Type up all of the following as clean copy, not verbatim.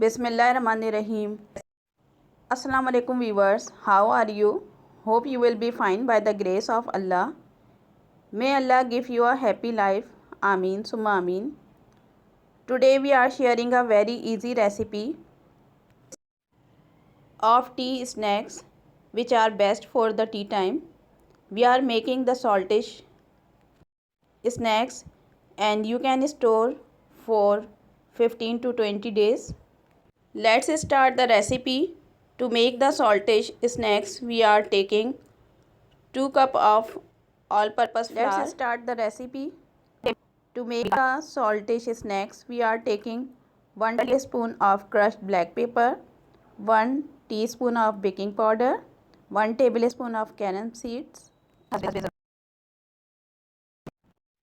Bismillahirrahmanirrahim. Assalamu alaikum viewers. How are you? Hope you will be fine by the grace of Allah. May Allah give you a happy life. Ameen summa ameen. Today we are sharing a very easy recipe of tea snacks which are best for the tea time. We are making the saltish snacks and you can store for 15 to 20 days. Let's start the recipe. To make the saltish snacks, we are taking 2 cup of all-purpose flour. Let's start the recipe. To make the saltish snacks, we are taking 1 teaspoon of crushed black pepper, 1 teaspoon of baking powder, 1 tablespoon of carom seeds,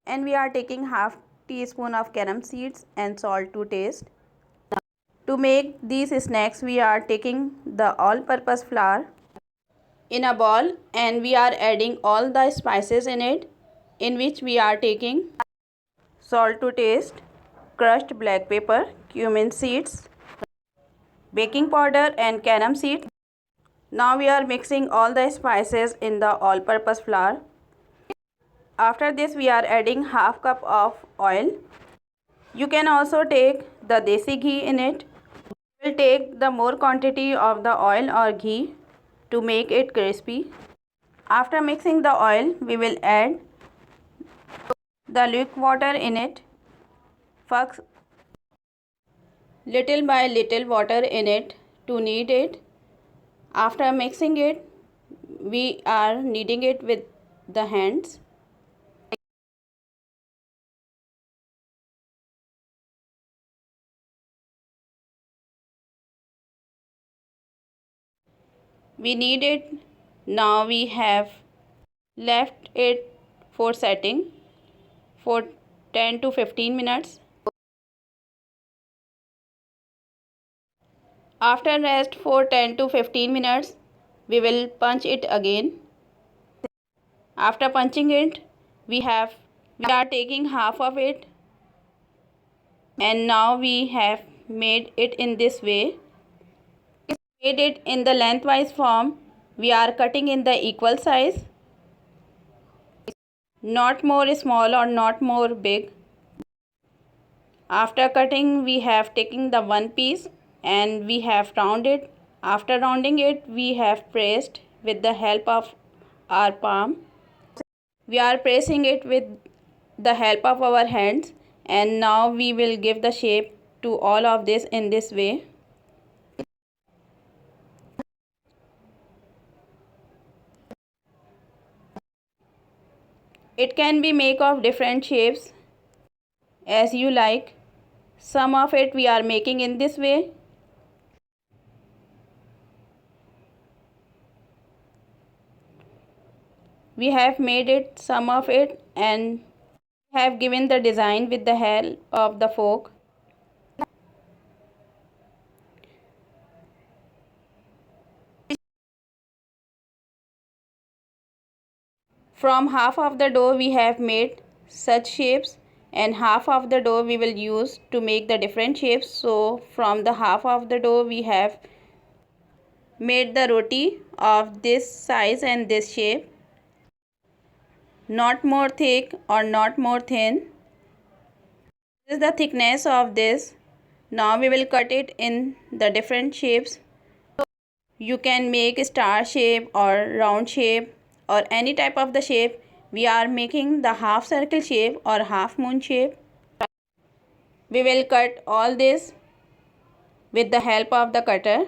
and we are taking half teaspoon of carom seeds and salt to taste. To make these snacks, we are taking the all-purpose flour in a bowl and we are adding all the spices in it, in which we are taking salt to taste, crushed black pepper, cumin seeds, baking powder and carom seeds. Now we are mixing all the spices in the all-purpose flour. After this we are adding half cup of oil. You can also take the desi ghee in it. We will take the more quantity of the oil or ghee to make it crispy. After mixing the oil, we will add the lukewarm water in it. First, little by little water in it to knead it. After mixing it, we are kneading it with the hands. We knead it. Now we have left it for setting for 10 to 15 minutes. After rest for 10 to 15 minutes, we will punch it again. After punching it, we are taking half of it, and now we have made it in this way. Made it in the lengthwise form. We are cutting in the equal size, not more small or not more big. After cutting, we have taken the one piece and we have rounded. After rounding it, we have pressed with the help of our palm. We are pressing it with the help of our hands, and now we will give the shape to all of this in this way. It can be made of different shapes as you like. Some of it we are making in this way. We have made it, some of it, and have given the design with the help of the fork. From half of the dough we have made such shapes, and half of the dough we will use to make the different shapes. So from the half of the dough we have made the roti of this size and this shape, not more thick or not more thin. This is the thickness of this. Now we will cut it in the different shapes. You can make star shape or round shape or any type of the shape. We are making the half circle shape or half moon shape. We will cut all this with the help of the cutter.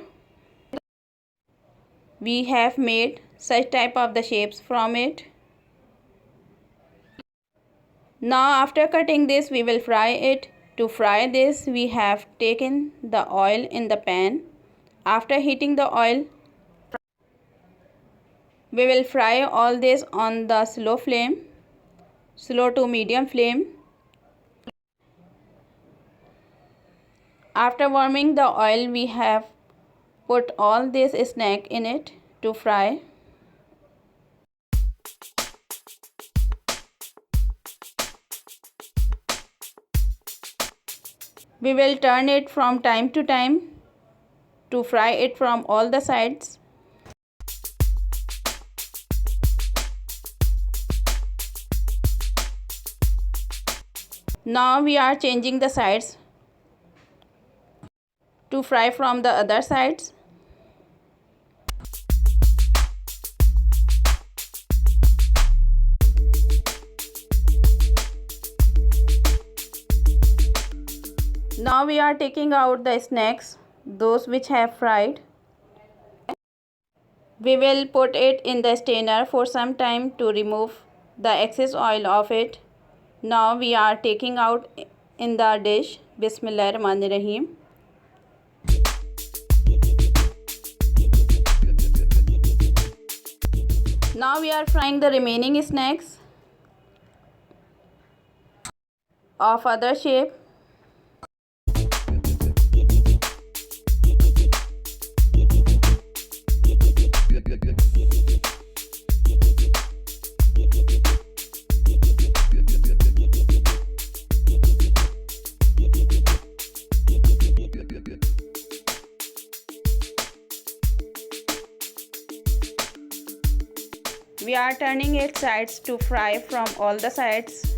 We have made such type of the shapes from it. Now after cutting this, we will fry it. To fry this, we have taken the oil in the pan. After heating the oil, we will fry all this on the slow flame, slow to medium flame. After warming the oil, we have put all this snack in it to fry. We will turn it from time to time to fry it from all the sides. Now we are changing the sides to fry from the other sides. Now we are taking out the snacks, those which have fried. We will put it in the strainer for some time to remove the excess oil of it. Now we are taking out in the dish. Bismillahirrahmanirrahim. Now we are frying the remaining snacks of other shape. We are turning its sides to fry from all the sides.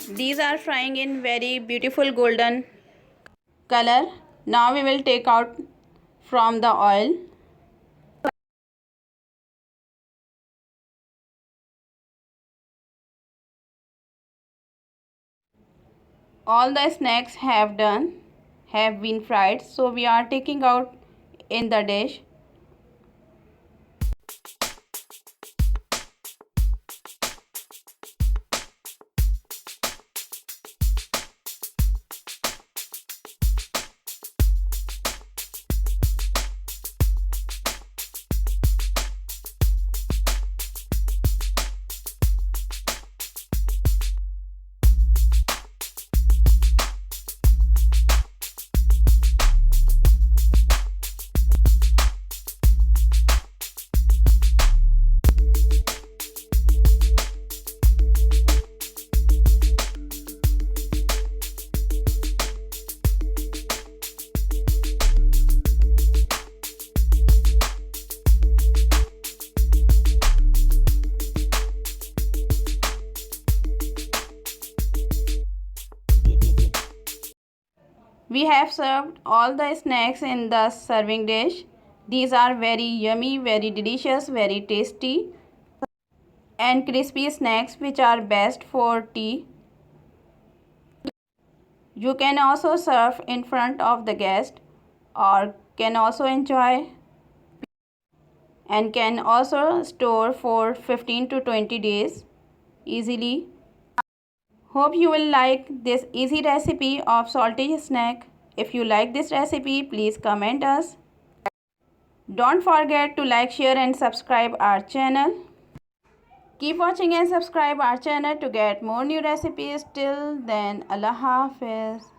These are frying in very beautiful golden color. Now we will take out from the oil. All the snacks have been fried, so we are taking out in the dish. We have served all the snacks in the serving dish. These are very yummy, very delicious, very tasty and crispy snacks which are best for tea. You can also serve in front of the guest or can also enjoy and can also store for 15 to 20 days easily. Hope you will like this easy recipe of salty snack. If you like this recipe, please comment us. Don't forget to like, share and subscribe our channel. Keep watching and subscribe our channel to get more new recipes. Till then, Allah Hafiz.